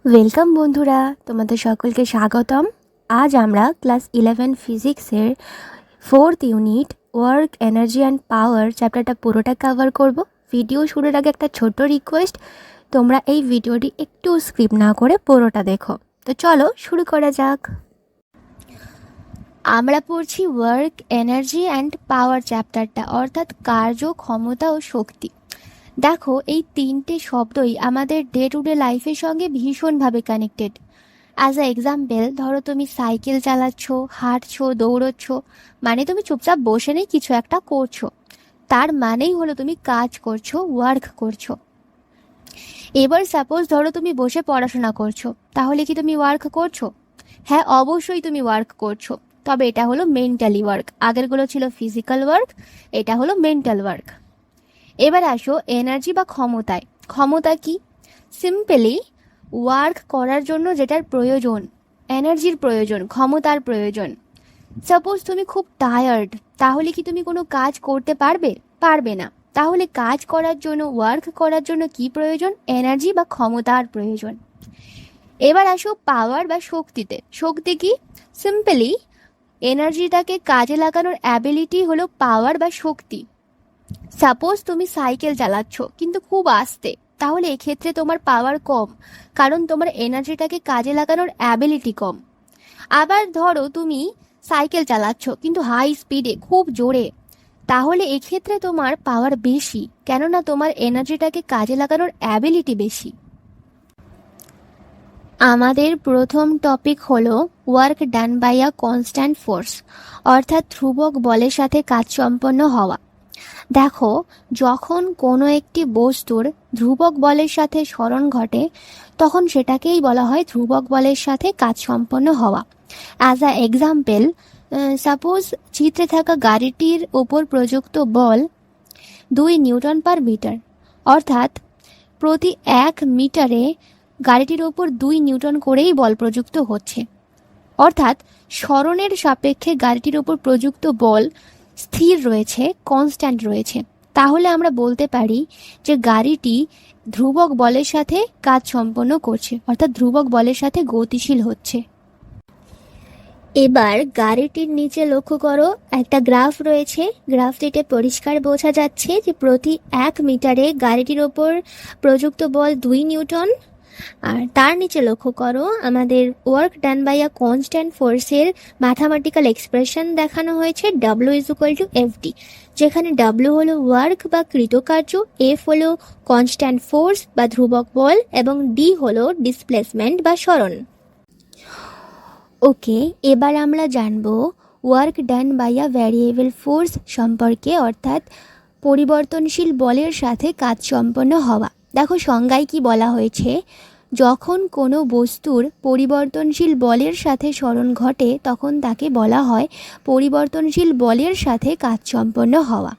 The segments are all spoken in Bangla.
ওয়েলকাম বন্ধুরা, তোমাদের সকলকে স্বাগতম। আজ আমরা ক্লাস 11 ফিজিক্সের 4th unit work, energy and power চ্যাপ্টারটা পুরোটা কভার করব। ভিডিও শুরুর আগে একটা ছোট্ট রিকোয়েস্ট, তোমরা এই ভিডিওটি একটু স্কিপ না করে পুরোটা দেখো। তো চলো শুরু করা যাক। আমরা পড়ছি ওয়ার্ক, এনার্জি অ্যান্ড পাওয়ার চ্যাপ্টারটা, অর্থাৎ কার্য, ক্ষমতা ও শক্তি। দেখো, এই তিনটে শব্দই আমাদের ডে টু ডে লাইফের সঙ্গে ভীষণভাবে কানেক্টেড। অ্যাজ আ এক্সাম্পল, ধরো তুমি সাইকেল চালাচ্ছ, হাঁটছো, দৌড়চ্ছ, মানে তুমি চুপচাপ বসে নেই, কিছু একটা করছো, তার মানেই হলো তুমি কাজ করছো, ওয়ার্ক করছো। এবার সাপোজ ধরো তুমি বসে পড়াশোনা করছো, তাহলে কি তুমি ওয়ার্ক করছো? হ্যাঁ, অবশ্যই তুমি ওয়ার্ক করছো, তবে এটা হলো মেন্টালি ওয়ার্ক। আগেরগুলো ছিল ফিজিক্যাল ওয়ার্ক, এটা হলো মেন্টাল ওয়ার্ক। এবার আসো এনার্জি বা ক্ষমতায়। ক্ষমতা কি? সিম্পলি ওয়ার্ক করার জন্য যেটার প্রয়োজন, এনার্জির প্রয়োজন, ক্ষমতার প্রয়োজন। সাপোজ তুমি খুব টায়ার্ড, তাহলে কি তুমি কোনো কাজ করতে পারবে? পারবে না। তাহলে কাজ করার জন্য, ওয়ার্ক করার জন্য কি প্রয়োজন? এনার্জি বা ক্ষমতার প্রয়োজন। এবার আসো পাওয়ার বা শক্তিতে। শক্তি কি? সিম্পলি এনার্জিটাকে কাজে লাগানোর অ্যাবিলিটি হলো পাওয়ার বা শক্তি। সাপোজ তুমি সাইকেল চালাচ্ছ কিন্তু খুব আস্তে, তাহলে এক্ষেত্রে তোমার পাওয়ার কম, কারণ তোমার এনার্জিটাকে কাজে লাগানোর অ্যাবিলিটি কম। আবার ধরো তুমি সাইকেল চালাচ্ছ কিন্তু হাই স্পিডে, খুব জোরে, তাহলে এক্ষেত্রে তোমার পাওয়ার বেশি, কেননা তোমার এনার্জিটাকে কাজে লাগানোর অ্যাবিলিটি বেশি। আমাদের প্রথম টপিক হলো work done by a constant force, অর্থাৎ ধ্রুবক বলের সাথে কাজ সম্পন্ন হওয়া। দেখো, যখন কোনো একটি বস্তুর ধ্রুবক বলের সাথে সরণ ঘটে, তখন সেটাকেই বলা হয় ধ্রুবক বলের সাথে কাজ সম্পন্ন হওয়া। অ্যাজ আ এক্সাম্পল, সাপোজ চিত্রে থাকা গাড়িটির ওপর প্রযুক্ত বল 2 নিউটন পার মিটার, অর্থাৎ প্রতি 1 মিটারে গাড়িটির ওপর 2 নিউটন করেই বল প্রযুক্ত হচ্ছে। অর্থাৎ সরণের সাপেক্ষে গাড়িটির ওপর প্রযুক্ত বল স্থির রয়েছে, কনস্ট্যান্ট রয়েছে। তাহলে আমরা বলতে পারি যে গাড়িটি ধ্রুবক বলের সাথে কাজ সম্পন্ন করছে, অর্থাৎ ধ্রুবক বলের সাথে গতিশীল হচ্ছে। এবার গাড়িটির নিচে লক্ষ্য করো, একটা গ্রাফ রয়েছে। গ্রাফটিতে পরিষ্কার বোঝা যাচ্ছে যে প্রতি 1 মিটারে গাড়িটির ওপর প্রযুক্ত বল 2 নিউটন। আর তার নিচে লক্ষ্য করো, আমাদের work done by a constant ফোর্সের ম্যাথামেটিক্যাল এক্সপ্রেশন দেখানো হয়েছে W=FD, যেখানে W হলো ওয়ার্ক বা কৃতকার্য, F হলো কনস্ট্যান্ট ফোর্স বা ধ্রুবক বল, এবং D হলো ডিসপ্লেসমেন্ট বা সরণ। ওকে, এবার আমরা জানবো work done by a variable force সম্পর্কে, অর্থাৎ পরিবর্তনশীল বলের সাথে কাজ সম্পন্ন হওয়া। দেখো সংজ্ঞায় কি বলা হয়েছে, যখন কোনো বস্তুর পরিবর্তনশীল বলের সাথে সরণ ঘটে, তখন তাকে বলা হয় পরিবর্তনশীল বলের সাথে কাজ সম্পন্ন হওয়া।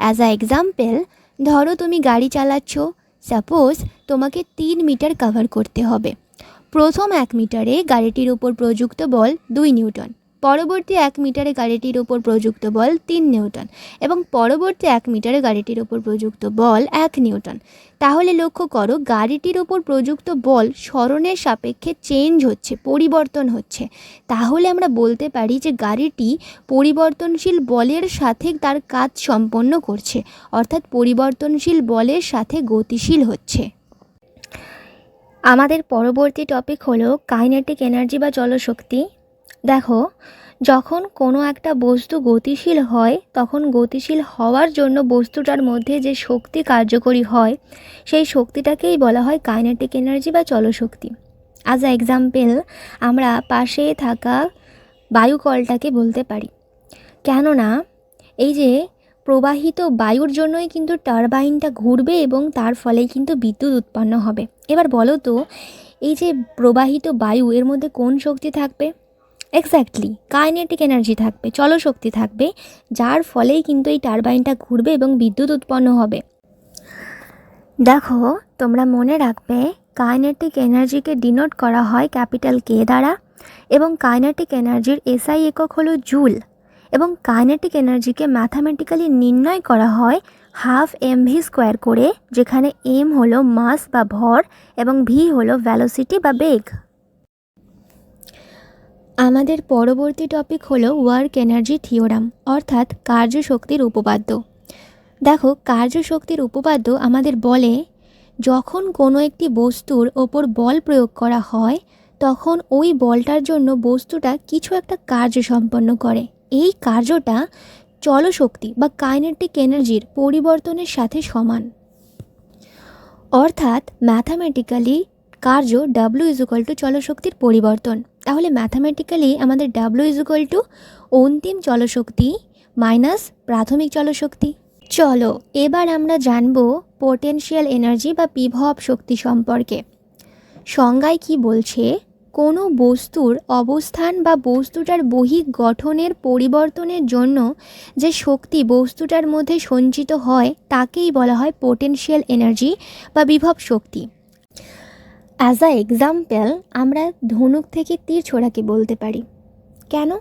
অ্যাজ আ এক্সাম্পল, ধরো তুমি গাড়ি চালাচ্ছ, সাপোজ তোমাকে 3 মিটার কভার করতে হবে। প্রথম 1 মিটারে গাড়িটির উপর প্রযুক্ত বল 2 নিউটন, পরবর্তী 1 মিটারে গাড়িটির উপর প্রযুক্ত বল 3 নিউটন, এবং পরবর্তী 1 মিটারে গাড়িটির উপর প্রযুক্ত বল 1 নিউটন। তাহলে লক্ষ্য করো, গাড়িটির উপর প্রযুক্ত বল সরণের সাপেক্ষে চেঞ্জ হচ্ছে, পরিবর্তন হচ্ছে। তাহলে আমরা বলতে পারি যে গাড়িটি পরিবর্তনশীল বলের সাথে তার কাজ সম্পন্ন করছে, অর্থাৎ পরিবর্তনশীল বলের সাথে গতিশীল হচ্ছে। আমাদের পরবর্তী টপিক হলো কাইনেটিক এনার্জি বা জলশক্তি। দেখো, যখন কোনো একটা বস্তু গতিশীল হয়, তখন গতিশীল হওয়ার জন্য বস্তুটার মধ্যে যে শক্তি কার্যকরী হয়, সেই শক্তিটাকেই বলা হয় কাইনেটিক এনার্জি বা জলশক্তি। অ্যাজ আ এক্সাম্পল, আমরা পাশে থাকা বায়ুকলটাকে বলতে পারি, কেননা এই যে প্রবাহিত বায়ুর জন্যই কিন্তু টারবাইনটা ঘুরবে এবং তার ফলেই কিন্তু বিদ্যুৎ উৎপন্ন হবে। এবার বলো তো, এই যে প্রবাহিত বায়ু, এর মধ্যে কোন শক্তি থাকবে? এক্স্যাক্টলি কাইনেটিক এনার্জি থাকবে, চলশক্তি থাকবে, যার ফলেই কিন্তু এই টারবাইনটা ঘুরবে এবং বিদ্যুৎ উৎপন্ন হবে। দেখো, তোমরা মনে রাখবে, কাইনেটিক এনার্জিকে ডিনোট করা হয় ক্যাপিটাল K দ্বারা, এবং কাইনেটিক এনার্জির SI একক হলো জুল, এবং কাইনেটিক এনার্জিকে ম্যাথামেটিক্যালি নির্ণয় করা হয় 12 mv² করে, যেখানে m হলো মাস বা ভর এবং v হলো ভ্যালোসিটি বা বেগ। আমাদের পরবর্তী টপিক হলো ওয়ার্ক এনার্জি থিওরাম, অর্থাৎ কার্যশক্তির উপপাদ্য। দেখো, কার্যশক্তির উপপাদ্য আমাদের বলে যখন কোনো একটি বস্তুর ওপর বল প্রয়োগ করা হয় তখন ওই বলটার জন্য বস্তুটা কিছু একটা কার্য সম্পন্ন করে। এই কার্যটা চলশক্তি বা কাইনেটিক এনার্জির পরিবর্তনের সাথে সমান। অর্থাৎ ম্যাথামেটিক্যালি কার্য W চলশক্তির পরিবর্তন। তাহলে ম্যাথামেটিক্যালি আমাদের W অন্তিম চলশক্তি মাইনাস প্রাথমিক চলশক্তি। চলো এবার আমরা জানব পোটেনশিয়াল এনার্জি বা বিভব শক্তি সম্পর্কে। সংজ্ঞায় কি বলছে, কোনো বস্তুর অবস্থান বা বস্তুটার বহিঃ গঠনের পরিবর্তনের জন্য যে শক্তি বস্তুটার মধ্যে সঞ্চিত হয় তাকেই বলা হয় পোটেনশিয়াল এনার্জি বা বিভব শক্তি। অ্যাজ আ এক্সাম্পল আমরা ধনুক থেকে তীর ছোড়াকে বলতে পারি। কেন?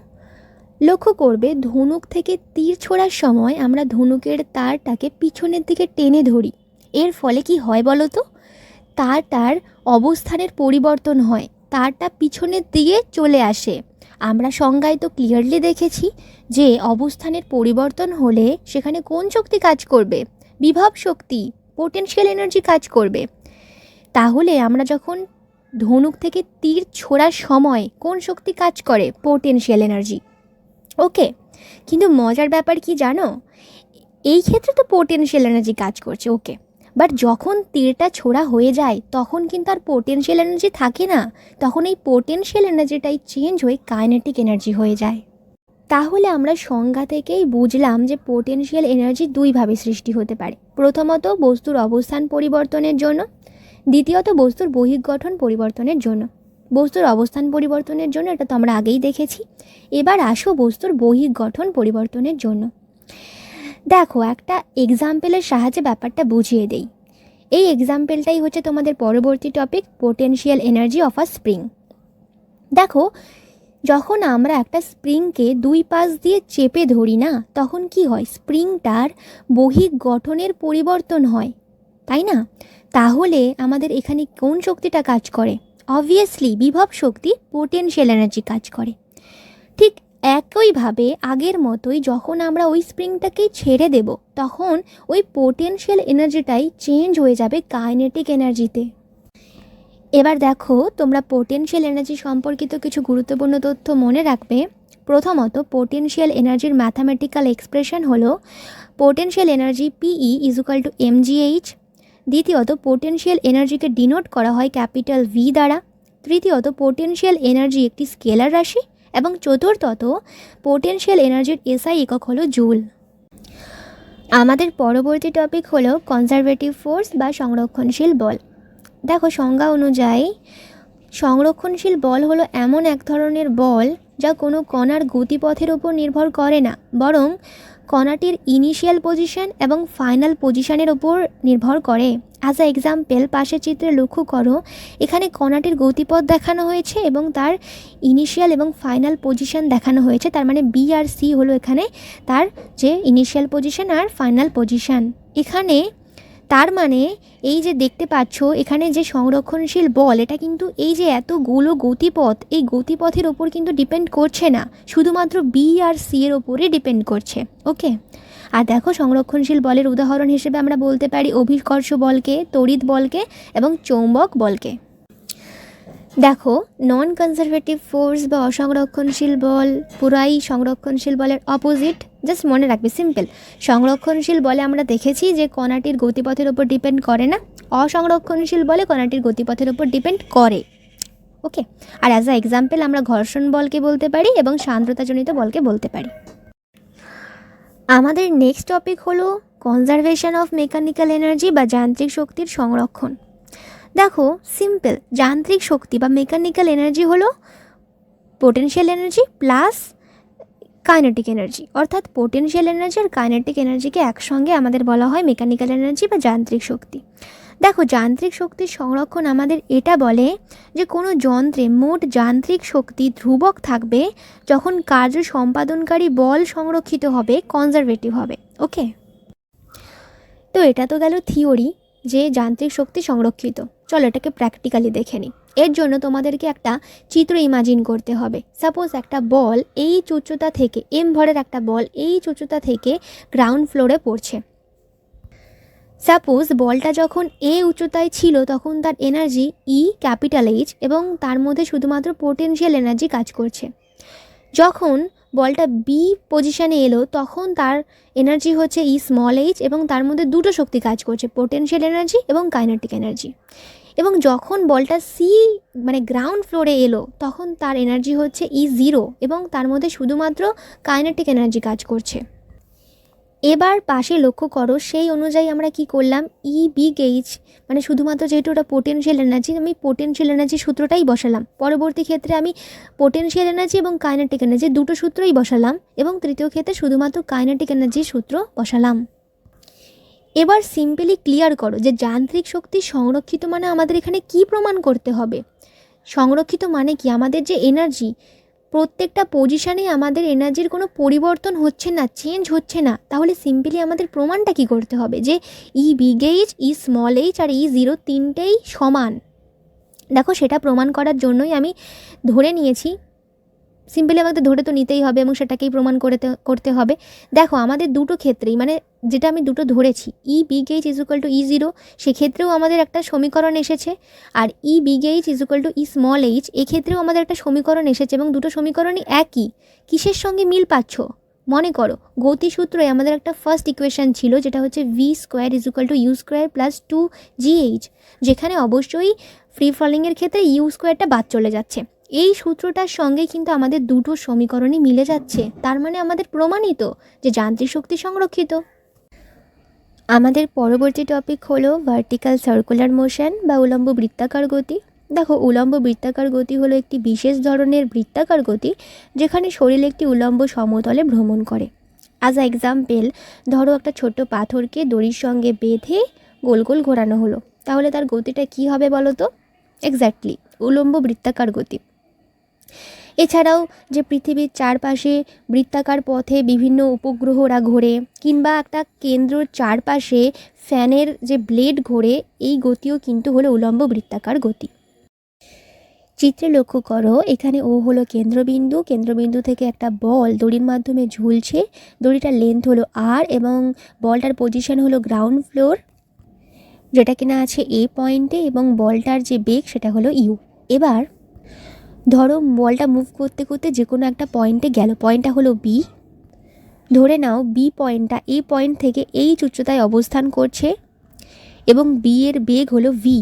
লক্ষ্য করবে, ধনুক থেকে তীর ছোড়ার সময় আমরা ধনুকের তারটাকে পিছনের দিকে টেনে ধরি। এর ফলে কি হয় বলো তো? তার অবস্থানের পরিবর্তন হয়, তারটা পিছনের দিকে চলে আসে। আমরা সংজ্ঞায় তো ক্লিয়ারলি দেখেছি যে অবস্থানের পরিবর্তন হলে সেখানে কোন শক্তি কাজ করবে? বিভব শক্তি, পোটেনশিয়াল এনার্জি কাজ করবে। তাহলে আমরা যখন ধনুক থেকে তীর ছোড়ার সময় কোন শক্তি কাজ করে? Potential energy. ওকে, কিন্তু মজার ব্যাপার কি জানো, এই ক্ষেত্রে তো পোটেনশিয়াল এনার্জি কাজ করছে, ওকে, বাট যখন তীরটা ছোড়া হয়ে যায় তখন কিন্তু আর পোটেনশিয়াল এনার্জি থাকে না, তখন এই পোটেনশিয়াল এনার্জিটাই চেঞ্জ হয়ে কাইনেটিক এনার্জি হয়ে যায়। তাহলে আমরা সংজ্ঞা থেকেই বুঝলাম যে পোটেনশিয়াল এনার্জি দুইভাবে সৃষ্টি হতে পারে। প্রথমত বস্তুর অবস্থান পরিবর্তনের জন্য, দ্বিতীয়ত বস্তুর বহিঃগঠন পরিবর্তনের জন্য। বস্তুর অবস্থান পরিবর্তনের জন্য এটা তো আমরা আগেই দেখেছি। এবার আসো বস্তুর বহিঃগঠন পরিবর্তনের জন্য। দেখো, একটা এক্সাম্পলের সাহায্যে ব্যাপারটা বুঝিয়ে দেই। এই এক্সাম্পলটাই হচ্ছে তোমাদের পরবর্তী topic, potential energy of a spring. দেখো, যখন আমরা একটা স্প্রিংকে দুই পাশ দিয়ে চেপে ধরি না, তখন কি হয়? স্প্রিংটার বহিঃগঠনের পরিবর্তন হয়, তাই না? তাহলে আমাদের এখানে কোন শক্তিটা কাজ করে? অবভিয়াসলি বিভব শক্তি, পোটেনশিয়াল এনার্জি কাজ করে। ঠিক একইভাবে আগের মতোই যখন আমরা ওই স্প্রিংটাকেই ছেড়ে দেব তখন ওই পোটেনশিয়াল এনার্জিটাই চেঞ্জ হয়ে যাবে কাইনেটিক এনার্জিতে। এবার দেখো, তোমরা পোটেনশিয়াল এনার্জি সম্পর্কিত কিছু গুরুত্বপূর্ণ তথ্য মনে রাখবে। প্রথমত, পোটেনশিয়াল এনার্জির ম্যাথামেটিক্যাল এক্সপ্রেশন হলো পোটেনশিয়াল এনার্জি PE = mgh। দ্বিতীয়ত, পোটেনশিয়াল এনার্জিকে ডিনোট করা হয় ক্যাপিটাল V দ্বারা। তৃতীয়ত, পোটেনশিয়াল এনার্জি একটি স্কেলার রাশি। এবং চতুর্থত, পোটেনশিয়াল এনার্জির SI একক হলো জুল। আমাদের পরবর্তী টপিক হলো কনজারভেটিভ ফোর্স বা সংরক্ষণশীল বল। দেখো, সংজ্ঞা অনুযায়ী সংরক্ষণশীল বল হলো এমন এক ধরনের বল যা কোনো কণার গতিপথের উপর নির্ভর করে না, বরং কণাটির ইনিশিয়াল পজিশন এবং ফাইনাল পজিশনের উপর নির্ভর করে। অ্যাজ আ এক্সাম্পল পাশের চিত্রে লক্ষ্য করো, এখানে কণাটির গতিপথ দেখানো হয়েছে এবং তার ইনিশিয়াল এবং ফাইনাল পজিশন দেখানো হয়েছে। তার মানে বি আর সি হলো এখানে তার যে ইনিশিয়াল পজিশন আর ফাইনাল পজিশন। এখানে তার মানে এই যে দেখতে পাচ্ছ এখানে যে সংরক্ষণশীল বল, এটা কিন্তু এই যে এতগুলো গতিপথ, এই গতিপথের ওপর কিন্তু ডিপেন্ড করছে না, শুধুমাত্র বি আর সি এর ওপরে ডিপেন্ড করছে। ওকে, আর দেখো, সংরক্ষণশীল বলের উদাহরণ হিসেবে আমরা বলতে পারি অভিকর্ষ বলকে, তড়িৎ বলকে এবং চৌম্বক বলকে। দেখো, নন কনজারভেটিভ ফোর্স বা অসংরক্ষণশীল বল পুরাই সংরক্ষণশীল বলের অপোজিট। জাস্ট মনে রাখবে, সিম্পল। সংরক্ষণশীল বলে আমরা দেখেছি যে কণাটির গতিপথের উপর ডিপেন্ড করে না, অসংরক্ষণশীল বলে কণাটির গতিপথের উপর ডিপেন্ড করে। ওকে, আর অ্যাজ আ এক্সাম্পল আমরা ঘর্ষণ বলকে বলতে পারি এবং সান্দ্রতাজনিত বলকে বলতে পারি। আমাদের নেক্সট টপিক হলো কনজারভেশন অফ মেকানিক্যাল এনার্জি বা যান্ত্রিক শক্তির সংরক্ষণ। দেখো, সিম্পল, যান্ত্রিক শক্তি বা মেকানিক্যাল এনার্জি হলো potential energy plus kinetic energy, অর্থাৎ পোটেনশিয়াল এনার্জি আর কাইনেটিক এনার্জিকে একসঙ্গে আমাদের বলা হয় মেকানিক্যাল এনার্জি বা যান্ত্রিক শক্তি। দেখো, যান্ত্রিক শক্তির সংরক্ষণ আমাদের এটা বলে যে কোনো যন্ত্রে মোট যান্ত্রিক শক্তি ধ্রুবক থাকবে যখন কার্য সম্পাদনকারী বল সংরক্ষিত হবে, কনজারভেটিভ হবে। ওকে, তো এটা তো গেল থিওরি যে যান্ত্রিক শক্তি সংরক্ষিত। চলো এটাকে প্র্যাকটিক্যালি দেখে নিই। এর জন্য তোমাদেরকে একটা চিত্র ইমাজিন করতে হবে। সাপোজ একটা বল এই উচ্চতা থেকে, এম ভরের একটা বল এই উচ্চতা থেকে গ্রাউন্ড ফ্লোরে পড়ছে। সাপোজ বলটা যখন এ উচ্চতায় ছিল তখন তার এনার্জি ই ক্যাপিটাল এইচ এবং তার মধ্যে শুধুমাত্র পোটেনশিয়াল এনার্জি কাজ করছে। যখন বলটা বি পজিশানে এলো তখন তার এনার্জি হচ্ছে ই স্মল এইচ এবং তার মধ্যে দুটো শক্তি কাজ করছে, পোটেনশিয়াল এনার্জি এবং কাইনেটিক এনার্জি। এবং যখন বলটা সি মানে গ্রাউন্ড ফ্লোরে এলো তখন তার এনার্জি হচ্ছে ই জিরো এবং তার মধ্যে শুধুমাত্র কাইনেটিক এনার্জি কাজ করছে। এবার পাশে লক্ষ্য করো, সেই অনুযায়ী আমরা কি করলাম, ই বি গেইজ মানে শুধুমাত্র যেহেতু ওটা পোটেনশিয়াল এনার্জি, আমি পোটেনশিয়াল এনার্জি সূত্রটাই বসালাম। পরবর্তী ক্ষেত্রে আমি পোটেনশিয়াল এনার্জি এবং কাইনেটিক এনার্জি দুটো সূত্রই বসালাম এবং তৃতীয় ক্ষেত্রে শুধুমাত্র কাইনেটিক এনার্জির সূত্র বসালাম। এবার সিম্পলি ক্লিয়ার করো যে যান্ত্রিক শক্তি সংরক্ষিত মানে আমাদের এখানে কি প্রমাণ করতে হবে। সংরক্ষিত মানে কি, আমাদের যে এনার্জি প্রত্যেকটা পজিশানে আমাদের এনার্জির কোনো পরিবর্তন হচ্ছে না, চেঞ্জ হচ্ছে না। তাহলে সিম্পলি আমাদের প্রমাণটা কি করতে হবে যে ই বিগ এইচ, ই স্মল এইচ আর ই জিরো তিনটেই সমান। দেখো সেটা প্রমাণ করার জন্যই আমি ধরে নিয়েছি, সিম্পলি আমাদের ধরে তো নিতেই হবে এবং সেটাকেই প্রমাণ করতে হবে। দেখো আমাদের দুটো ক্ষেত্রেই মানে যেটা আমি দুটো ধরেছি, E big H is equal to E zero, সেক্ষেত্রেও আমাদের একটা সমীকরণ এসেছে, আর E big H is equal to E small H এক্ষেত্রেও আমাদের একটা সমীকরণ এসেছে এবং দুটো সমীকরণই একই। কিসের সঙ্গে মিল পাচ্ছ? মনে করো গতিসূত্রে আমাদের একটা ফার্স্ট ইকুয়েশন ছিল যেটা হচ্ছে v square is equal to u square plus two g h, যেখানে অবশ্যই ফ্রি ফলিংয়ের ক্ষেত্রে ইউ স্কোয়ারটা বাদ চলে যাচ্ছে। এই সূত্রটার সঙ্গে কিন্তু আমাদের দুটো সমীকরণই মিলে যাচ্ছে, তার মানে আমাদের প্রমাণিত যে যান্ত্রিক শক্তি সংরক্ষিত। আমাদের পরবর্তী টপিক হলো ভার্টিক্যাল সার্কুলার মোশন বা উলম্ব বৃত্তাকার গতি। দেখো উলম্ব বৃত্তাকার গতি হলো একটি বিশেষ ধরনের বৃত্তাকার গতি যেখানে শরীর একটি উলম্ব সমতলে ভ্রমণ করে। অ্যাজ আ এক্সাম্পল, ধরো একটা ছোট্ট পাথরকে দড়ির সঙ্গে বেঁধে গোল গোল ঘোরানো হলো, তাহলে তার গতিটা কি হবে বলো তো? এক্স্যাক্টলি উলম্ব বৃত্তাকার গতি। এছাড়াও যে পৃথিবীর চারপাশে বৃত্তাকার পথে বিভিন্ন উপগ্রহরা ঘোরে কিংবা একটা কেন্দ্রর চারপাশে ফ্যানের যে ব্লেড ঘোরে, এই গতিও কিন্তু হলো উলম্ব বৃত্তাকার গতি। চিত্রে লক্ষ্য করো, এখানে ও হলো কেন্দ্রবিন্দু, কেন্দ্রবিন্দু থেকে একটা বল দড়ির মাধ্যমে ঝুলছে, দড়িটার লেন্থ হলো আর এবং বলটার পজিশন হলো গ্রাউন্ড ফ্লোর যেটা কিনা আছে এ পয়েন্টে এবং বলটার যে বেগ সেটা হলো ইউ। এবার ধরো বলটা মুভ করতে করতে যে কোনো একটা পয়েন্টে গেল, পয়েন্টটা হলো বি। ধরে নাও বি পয়েন্টটা এ পয়েন্ট থেকে এই উচ্চতায় অবস্থান করছে এবং বি এর বেগ হলো ভি।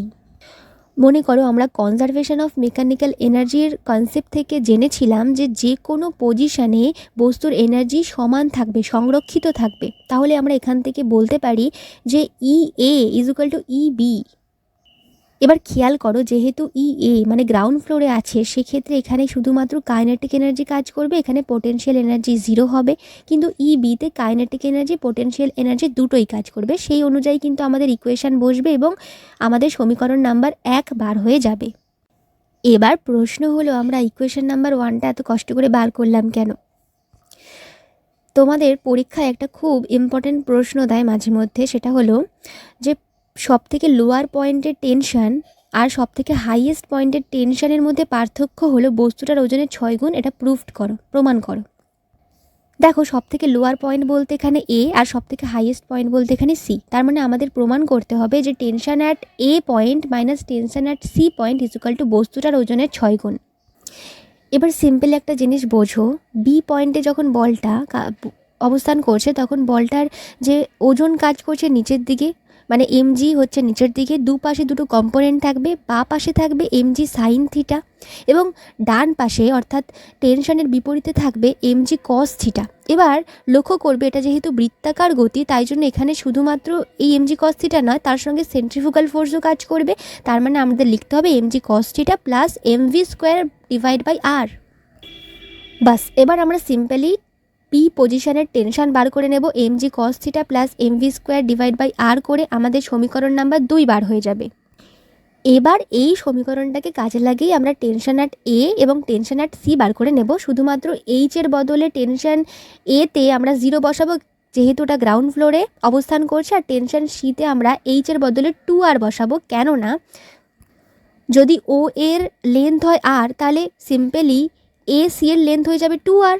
মনে করো আমরা কনজারভেশন অফ মেকানিক্যাল এনার্জির কনসেপ্ট থেকে জেনেছিলাম যে কোনো পজিশানে বস্তুর এনার্জি সমান থাকবে, সংরক্ষিত থাকবে। তাহলে আমরা এখান থেকে বলতে পারি যে E A is equal to E B. এবার খেয়াল করো, যেহেতু ই এ মানে গ্রাউন্ড ফ্লোরে আছে সেক্ষেত্রে এখানে শুধুমাত্র কাইনেটিক এনার্জি কাজ করবে, এখানে পোটেনশিয়াল এনার্জি জিরো হবে। কিন্তু ই বিতে কাইনেটিক এনার্জি পোটেনশিয়াল এনার্জি দুটোই কাজ করবে। সেই অনুযায়ী কিন্তু আমাদের ইকুয়েশান বসবে এবং আমাদের সমীকরণ নাম্বার 1 বার হয়ে যাবে। এবার প্রশ্ন হলো, আমরা ইকুয়েশান নাম্বার 1টা এত কষ্ট করে বার করলাম কেন? তোমাদের পরীক্ষায় একটা খুব ইম্পর্টেন্ট প্রশ্ন দেয় মাঝে মধ্যে, সেটা হলো যে সবথেকে লোয়ার পয়েন্টের টেনশন আর সবথেকে হাইয়েস্ট পয়েন্টের টেনশনের মধ্যে পার্থক্য হলো বস্তুটার ওজনের 6 গুণ, এটা প্রমাণ করো। দেখো সবথেকে লোয়ার পয়েন্ট বলতে এখানে এ আর সবথেকে হাইয়েস্ট পয়েন্ট বলতে এখানে সি, তার মানে আমাদের প্রমাণ করতে হবে যে tension at A point minus tension at C point is equal to বস্তুটার ওজনের 6 গুণ। এবার সিম্পল একটা জিনিস বোঝো, বি পয়েন্টে যখন বলটা অবস্থান করছে তখন বলটার যে ওজন কাজ করছে নিচের দিকে, মানে এমজি হচ্ছে নিচের দিকে, দুপাশে দুটো কম্পোনেন্ট থাকবে, বা পাশে থাকবে এমজি সাইন থিটা এবং ডান পাশে অর্থাৎ টেনশনের বিপরীতে থাকবে এমজি কস থিটা। এবার লক্ষ্য করবে এটা যেহেতু বৃত্তাকার গতি তাই জন্য এখানে শুধুমাত্র এই এমজি কস থিটা নয়, তার সঙ্গে সেন্ট্রিফুগাল ফোর্সও কাজ করবে। তার মানে আমাদের লিখতে হবে MG cos theta plus MV square divide by R. বাস, এবার আমরা সিম্পলি পি পজিশনের টেনশন বার করে নেব, MG cos theta plus MV square divide by R করে আমাদের সমীকরণ নাম্বার 2 বার হয়ে যাবে। এবার এই সমীকরণটাকে কাজে লাগিয়ে আমরা টেনশন অ্যাট এ এবং টেনশন অ্যাট সি বার করে নেব। শুধুমাত্র এইচ এর বদলে টেনশন এতে আমরা 0 বসাবো, যেহেতু ওটা গ্রাউন্ড ফ্লোরে অবস্থান করছে আর টেনশন সিতে আমরা এইচের বদলে 2R বসাবো, কেননা যদি ও এর লেন্থ হয় আর, তাহলে সিম্পলি এ সি এর লেন্থ হয়ে যাবে 2R।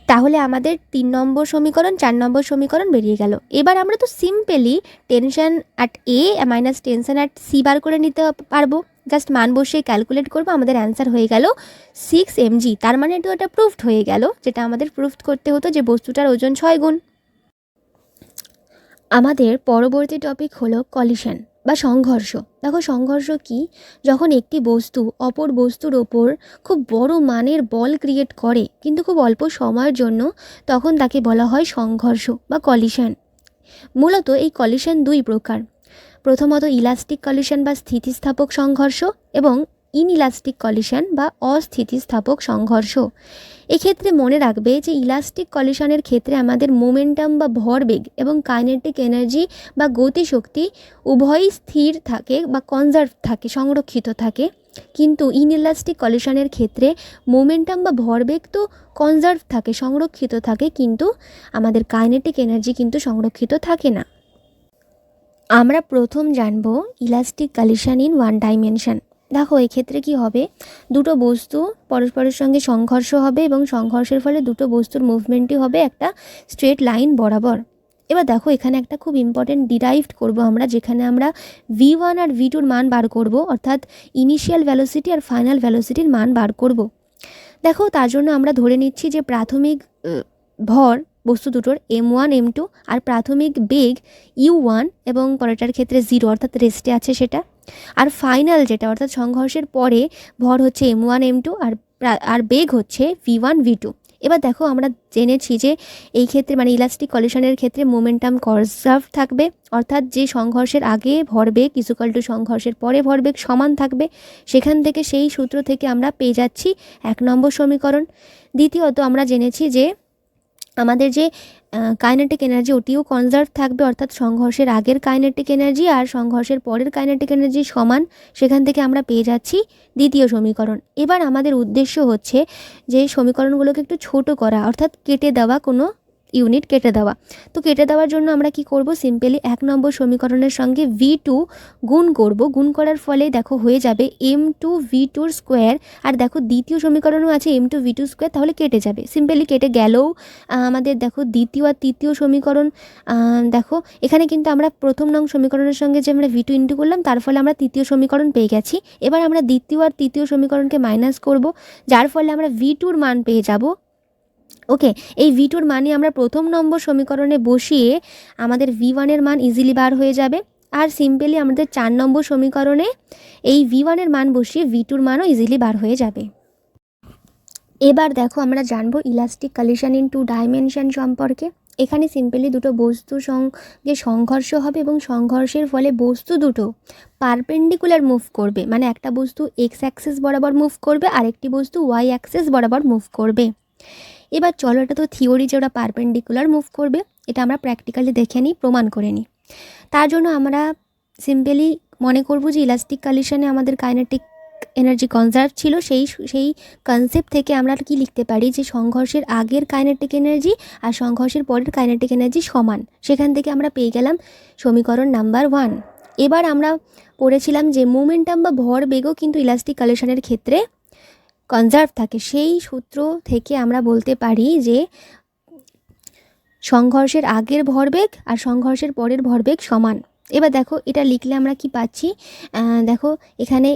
তাহলে আমাদের 3 নম্বর সমীকরণ 4 নম্বর সমীকরণ বেরিয়ে গেল। এবার আমরা তো simply tension at A minus tension at C বার করে নিতে পারবো, জাস্ট মান বসিয়ে ক্যালকুলেট করবো, আমাদের অ্যান্সার হয়ে গেল 6 mg। তার মানে তো এটা প্রুফড হয়ে গেল, যেটা আমাদের প্রুফড করতে হতো যে বস্তুটার ওজন 6 গুণ। আমাদের পরবর্তী টপিক হলো কলিশন বা সংঘর্ষ। দেখো সংঘর্ষ কি, যখন একটি বস্তু অপর বস্তুর ওপর খুব বড় মানের বল ক্রিয়েট করে কিন্তু খুব অল্প সময়ের জন্য, তখন তাকে বলা হয় সংঘর্ষ বা কলিশন। মূলত এই কলিশন 2 প্রকার। প্রথমত ইলাস্টিক কলিশন বা স্থিতিস্থাপক সংঘর্ষ এবং ইনইলাস্টিক কলিশন বা অস্থিতিস্থাপক সংঘর্ষ। এক্ষেত্রে মনে রাখবে যে ইলাস্টিক কলিশনের ক্ষেত্রে আমাদের মোমেন্টাম বা ভরবেগ এবং কাইনেটিক এনার্জি বা গতিশক্তি উভয়ই স্থির থাকে বা কনজার্ভ থাকে, সংরক্ষিত থাকে। কিন্তু ইনইলাস্টিক কলিশনের ক্ষেত্রে মোমেন্টাম বা ভরবেগ তো কনজার্ভ থাকে, সংরক্ষিত থাকে, কিন্তু আমাদের কাইনেটিক এনার্জি কিন্তু সংরক্ষিত থাকে না। আমরা প্রথম জানব elastic collision in one dimension. দেখো এক্ষেত্রে কি হবে, দুটো বস্তু পরস্পরের সঙ্গে সংঘর্ষ হবে এবং সংঘর্ষের ফলে দুটো বস্তুর মুভমেন্টই হবে একটা স্ট্রেট লাইন বরাবর। এবার দেখো এখানে একটা খুব ইম্পর্টেন্ট ডিরাইভড করব আমরা, যেখানে আমরা v1 আর v2-র মান বার করব, অর্থাৎ ইনিশিয়াল ভ্যালোসিটি আর ফাইনাল ভ্যালোসিটির মান বার করব। দেখো তার জন্য আমরা ধরে নিচ্ছি যে প্রাথমিক ভর বস্তু দুটোর m1 m2 আর প্রাথমিক বেগ u1 এবং পরেরটার ক্ষেত্রে 0 অর্থাৎ রেস্টে আছে সেটা, আর ফাইনাল যেটা অর্থাৎ সংঘর্ষের পরে ভর হচ্ছে m1 m2 আর বেগ হচ্ছে v1 v2। এবার দেখো আমরা জেনেছি যে এই ক্ষেত্রে মানে ইলাস্টিক কলিশনের ক্ষেত্রে মোমেন্টাম কনজার্ভ থাকবে, অর্থাৎ যে সংঘর্ষের আগে ভরবেগ ইকুয়াল টু সংঘর্ষের পরে ভরবেগ সমান থাকবে। সেখান থেকে সেই সূত্র থেকে আমরা পেয়ে যাচ্ছি 1 নম্বর সমীকরণ। দ্বিতীয়ত আমরা জেনেছি যে আমাদের যে কাইনেটিক এনার্জি ওটিও কনজার্ভ থাকবে, অর্থাৎ সংঘর্ষের আগের কাইনেটিক এনার্জি আর সংঘর্ষের পরের কাইনেটিক এনার্জি সমান। সেখান থেকে আমরা পেয়ে যাচ্ছি দ্বিতীয় সমীকরণ। এবার আমাদের উদ্দেশ্য হচ্ছে যে সমীকরণগুলোকে একটু ছোট করা, অর্থাৎ কেটে দেওয়া, কোনো ইউনিট কেটে দেওয়া। তো কেটে দেওয়ার জন্য আমরা কি করব, সিম্পলি 1 নম্বর সমীকরণের সঙ্গে v2 গুণ করব। গুণ করার ফলে দেখো হয়ে যাবে m2 v2-র স্কোয়ার। আর দেখো দ্বিতীয় সমীকরণও আছে m2 v2 স্কোয়ার, তাহলে কেটে যাবে, সিম্পলি কেটে গেলেও আমাদের দেখো দ্বিতীয় আর তৃতীয় সমীকরণ, দেখো এখানে কিন্তু আমরা প্রথম নং সমীকরণের সঙ্গে যে আমরা v2 ইন্টু করলাম তার ফলে আমরা তৃতীয় সমীকরণ পেয়ে গেছি। এবার আমরা দ্বিতীয় আর তৃতীয় সমীকরণকে মাইনাস করব, যার ফলে আমরা v2-র মান পেয়ে যাব। ওকে, এই v2-র মানে আমরা প্রথম নম্বর সমীকরণে বসিয়ে আমাদের v1-এর মান ইজিলি বার হয়ে যাবে। আর সিম্পলি আমাদের 4 নম্বর সমীকরণে এই v1-এর মান বসিয়ে v2-র মানও ইজিলি বার হয়ে যাবে। এবার দেখো আমরা জানবো ইলাস্টিক কলিশন ইন 2 ডাইমেনশন সম্পর্কে। এখানে সিম্পলি দুটো বস্তুর সঙ্গে সংঘর্ষ হবে এবং সংঘর্ষের ফলে বস্তু দুটো পারপেন্ডিকুলার মুভ করবে, মানে একটা বস্তু এক্স অ্যাক্সিস বরাবর মুভ করবে আর একটি বস্তু ওয়াই অ্যাক্সিস বরাবর মুভ করবে। এবার চলো, এটা তো থিওরি যে ওরা পারপেন্ডিকুলার মুভ করবে, এটা আমরা প্র্যাকটিক্যালি দেখে নিই, প্রমাণ করে নিই। তার জন্য আমরা সিম্পলি মনে করব যে ইলাস্টিক কলিশনে আমাদের কাইনেটিক এনার্জি কনজার্ভ ছিল। সেই কনসেপ্ট থেকে আমরা কি লিখতে পারি যে সংঘর্ষের আগের কাইনেটিক এনার্জি আর সংঘর্ষের পরের কাইনেটিক এনার্জি সমান। সেখান থেকে আমরা পেয়ে গেলাম সমীকরণ নাম্বার 1। এবার আমরা পড়েছিলাম যে মোমেন্টাম বা ভরবেগও কিন্তু ইলাস্টিক কলিশনের ক্ষেত্রে কনজার্ভ থাকে। সেই সূত্র থেকে আমরা বলতে পারি যে সংঘর্ষের আগের ভরবেগ আর সংঘর্ষের পরের ভরবেগ সমান। এবার দেখো এটা লিখলে আমরা কি পাচ্ছি, দেখো এখানে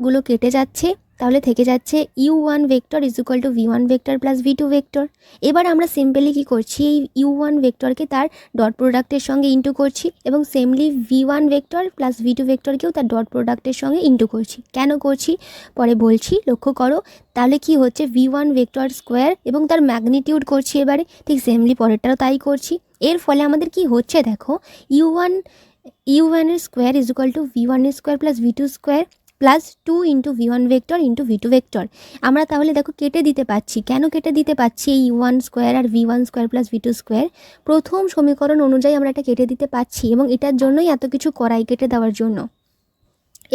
গুলো কেটে যাচ্ছে, তাহলে থেকে যাচ্ছে u1 vector is equal two v1 vector plus v2 vector. এবার আমরা সিম্পলি কি করছি, এই u1 ভেক্টরকে তার ডট প্রোডাক্টের সঙ্গে ইন্টু করছি এবং সেমলি v1 ভেক্টর প্লাস v2 ভেক্টরকেও তার ডট প্রোডাক্টের সঙ্গে ইন্টু করছি। কেন করছি পরে বলছি, লক্ষ্য করো। তাহলে কি হচ্ছে, v1 ভেক্টর স্কোয়ার এবং তার ম্যাগনিটিউড করছি এবারে, ঠিক সেমলি পরেরটাও তাই করছি। এর ফলে আমাদের কি হচ্ছে দেখো, u1 এর square is equal two v1 এর square plus v2 square plus 2 into v1 vector into v2 vector. আমরা তাহলে দেখো কেটে দিতে পাচ্ছি। কেন কেটে দিতে পাচ্ছি, এই u1 স্কোয়ার আর v1 square plus v2 square প্রথম সমীকরণ অনুযায়ী আমরা এটা কেটে দিতে পাচ্ছি এবং এটার জন্যই এত কিছু করাই, কেটে দেওয়ার জন্য।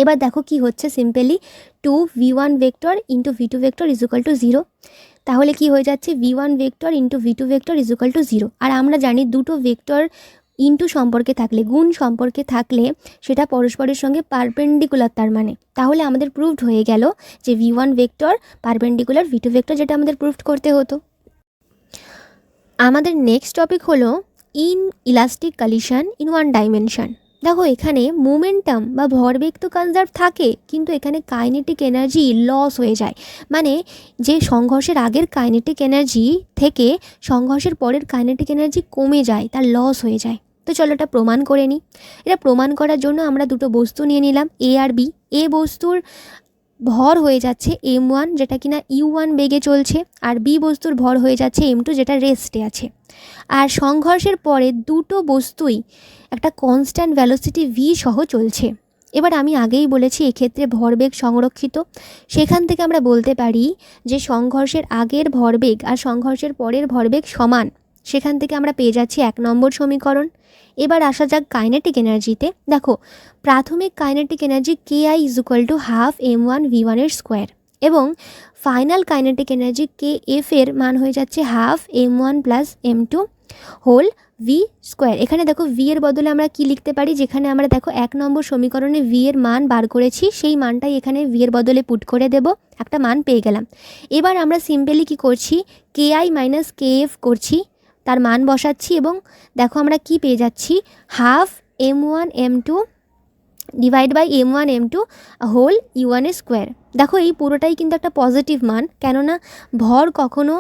এবার দেখো কি হচ্ছে, simply 2 v1 vector into v2 vector is equal two 0। তাহলে কি হয়ে যাচ্ছে v1 vector into v2 vector is equal two 0। আর আমরা জানি দুটো ভেক্টর ইন্টু সম্পর্কে থাকলে, গুণ সম্পর্কে থাকলে সেটা পরস্পরের সঙ্গে পারপেন্ডিকুলার, তার মানে তাহলে আমাদের প্রুভড হয়ে গেল যে v1 vector perpendicular v2 vector, যেটা আমাদের প্রুভড করতে হতো। আমাদের নেক্সট টপিক হলো in elastic collision in one dimension. দেখো এখানে মোমেন্টাম বা ভরবেগ তো কনজার্ভ থাকে, কিন্তু এখানে কাইনেটিক এনার্জি লস হয়ে যায়। মানে যে সংঘর্ষের আগের কাইনেটিক এনার্জি থেকে সংঘর্ষের পরের কাইনেটিক এনার্জি কমে যায়, তার লস হয়ে যায়। তো চলো এটা প্রমাণ করে নিই। এটা প্রমাণ করার জন্য আমরা দুটো বস্তু নিয়ে নিলাম, এ আর বি। এ বস্তুর ভর হয়ে যাচ্ছে m1, যেটা কিনা u1 বেগে চলছে, আর বি বস্তুর ভর হয়ে যাচ্ছে m2, যেটা রেস্টে আছে। আর সংঘর্ষের পরে দুটো বস্তুই একটা কনস্ট্যান্ট ভ্যালোসিটি v সহ চলছে। এবার আমি আগেই বলেছি এক্ষেত্রে ভরবেগ সংরক্ষিত। সেখান থেকে আমরা বলতে পারি যে সংঘর্ষের আগের ভরবেগ আর সংঘর্ষের পরের ভরবেগ সমান। সেখান থেকে আমরা পেয়ে যাচ্ছি 1 নম্বর সমীকরণ। এবার আসা যাক কাইনেটিক এনার্জিতে। দেখো প্রাথমিক kinetic energy KI is equal to half m1 v1 এর স্কোয়ার, এবং ফাইনাল কাইনেটিক এনার্জি KF এর মান হয়ে যাচ্ছে half m1 plus m2 whole v square. এখানে দেখো ভি এর বদলে আমরা কি লিখতে পারি, যেখানে আমরা দেখো 1 নম্বর সমীকরণে ভি এর মান বার করেছি, সেই মানটাই এখানে ভি এর বদলে পুট করে দেব, একটা মান পেয়ে গেলাম। এবার আমরা সিম্পলি কি করছি, KI মাইনাস KF করছি, তার মান বসাচ্ছি, এবং দেখো আমরা কি পেয়ে যাচ্ছি, half m1 m2 divide by m1 m2 whole u1 এর স্কোয়ার। দেখো এই পুরোটাই কিন্তু একটা পজিটিভ মান, কেননা ভর কখনো,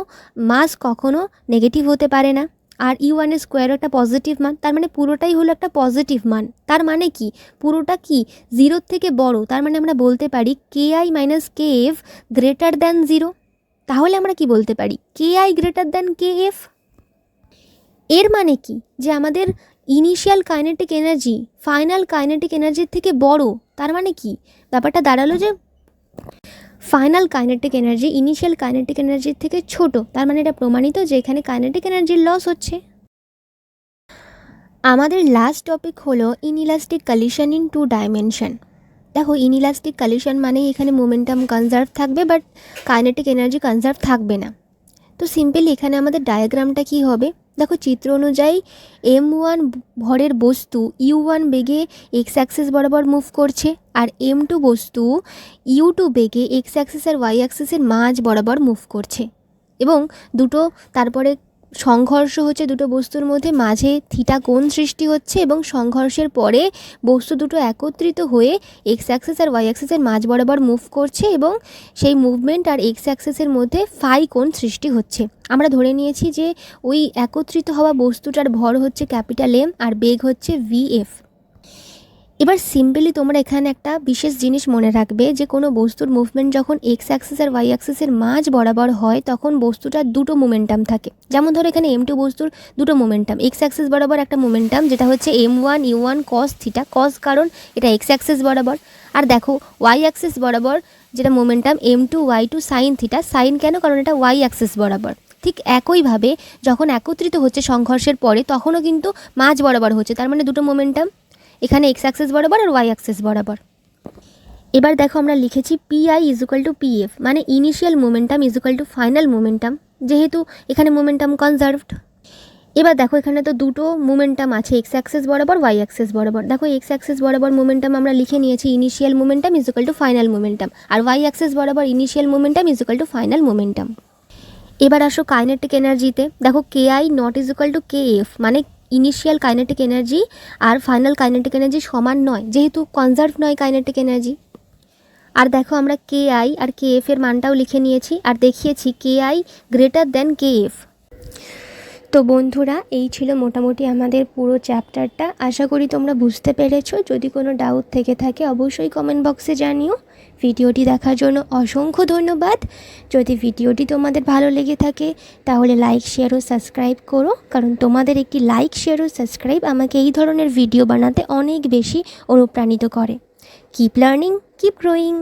মাস কখনো নেগেটিভ হতে পারে না, আর u1 এর স্কোয়ারও একটা পজিটিভ মান, তার মানে পুরোটাই হলো একটা পজিটিভ মান। তার মানে কি, পুরোটা কি 0 থেকে বড়, তার মানে আমরা বলতে পারি KI minus KF greater than 0। তাহলে আমরা কি বলতে পারি, KI গ্রেটার দ্যান KF। এর মানে কি, যে আমাদের initial kinetic energy final kinetic এনার্জির থেকে বড়। তার মানে কি, ব্যাপারটা দাঁড়ালো যে final kinetic energy initial kinetic এনার্জির থেকে ছোট। তার মানে এটা প্রমাণিত যে এখানে কাইনেটিক এনার্জির লস হচ্ছে। আমাদের লাস্ট টপিক হলো ইনইলাস্টিক কলিশন ইন 2 ডাইমেনশন। দেখো ইনইলাস্টিক কলিশন মানে এখানে মোমেন্টাম কনজার্ভ থাকবে, বাট কাইনেটিক এনার্জি কনজার্ভ থাকবে না। তো সিম্পলি এখানে আমাদের ডায়াগ্রামটা কি হবে, দেখো চিত্র অনুযায়ী m1 ভরের বস্তু u1 বেগে এক্স অ্যাক্সিস বরাবর মুভ করছে, আর m2 বস্তু u2 বেগে এক্স অ্যাক্সিস আর ওয়াই অ্যাক্সিসের মাঝ বরাবর মুভ করছে, এবং দুটো তারপরে সংঘর্ষ হচ্ছে দুটো বস্তুর মধ্যে, মাঝে থিটা কোণ সৃষ্টি হচ্ছে, এবং সংঘর্ষের পরে বস্তু দুটো একত্রিত হয়ে এক্স অ্যাক্সিস আর ওয়াই অ্যাক্সিসের মাঝ বরাবর মুভ করছে, এবং সেই মুভমেন্ট আর এক্স অ্যাক্সিসের মধ্যে ফাই কোণ সৃষ্টি হচ্ছে। আমরা ধরে নিয়েছি যে ওই একত্রিত হওয়া বস্তুটার ভর হচ্ছে ক্যাপিটাল M আর বেগ হচ্ছে VF। এবার সিম্পলি তোমরা এখানে একটা বিশেষ জিনিস মনে রাখবে, যে কোনো বস্তুর মুভমেন্ট যখন এক্স অ্যাক্সিস আর ওয়াই অ্যাক্সিসের মাঝ বরাবর হয় তখন বস্তুটার দুটো মোমেন্টাম থাকে। যেমন ধরো এখানে m2 বস্তুর দুটো মোমেন্টাম, এক্স অ্যাক্সিস বরাবর একটা মোমেন্টাম যেটা হচ্ছে m1 u1 cos theta, cos কারণ এটা এক্স অ্যাক্সিস বরাবর, আর দেখো ওয়াই অ্যাক্সিস বরাবর যেটা momentum m2 y2 sin theta, sign কেন, কারণ এটা ওয়াই অ্যাক্সিস বরাবর। ঠিক একইভাবে যখন একত্রিত হচ্ছে সংঘর্ষের পরে তখনও কিন্তু মাঝ বরাবর হচ্ছে, তার মানে দুটো মোমেন্টাম এখানে এক্স অ্যাক্সিস বরাবর আর ওয়াই অ্যাক্সিস বরাবর। এবার দেখো আমরা লিখেছি PI is equal two PF, মানে initial momentum is equal to final momentum, যেহেতু এখানে মোমেন্টাম কনজার্ভড। এবার দেখো এখানে তো দুটো মোমেন্টাম আছে, এক্স অ্যাক্সিস বরাবর ওয়াই অ্যাক্সিস বরাবর। দেখো এক্স অ্যাক্সিস বরাবর মোমেন্টাম আমরা লিখে নিয়েছি initial momentum is equal to final momentum, আর ওয়াই অ্যাক্সিস বরাবর initial momentum is equal to final momentum. এবার আসো কাইনেটিক এনার্জিতে। দেখো KI not is equal to KF, মানে ইনিশিয়াল কাইনেটিক এনার্জি আর ফাইনাল কাইনেটিক এনার্জি সমান নয়, যেহেতু কনজার্ভ নয় কাইনেটিক এনার্জি। আর দেখো আমরা KI আর KF এর মানটাও লিখে নিয়েছি, আর দেখিয়েছি KI গ্রেটার দ্যান KF। তো বন্ধুরা এই ছিল মোটামুটি আমাদের পুরো চ্যাপ্টারটা। আশা করি তোমরা বুঝতে পেরেছো। যদি কোনো ডাউট থেকে থাকে অবশ্যই কমেন্ট বক্সে জানিও। ভিডিওটি দেখার জন্য অসংখ্য ধন্যবাদ। যদি ভিডিওটি তোমাদের ভালো লেগে থাকে তাহলে লাইক, শেয়ার ও সাবস্ক্রাইব করো, কারণ তোমাদের একটি লাইক, শেয়ার ও সাবস্ক্রাইব আমাকে এই ধরনের ভিডিও বানাতে অনেক বেশি অনুপ্রাণিত করে। Keep learning, keep growing.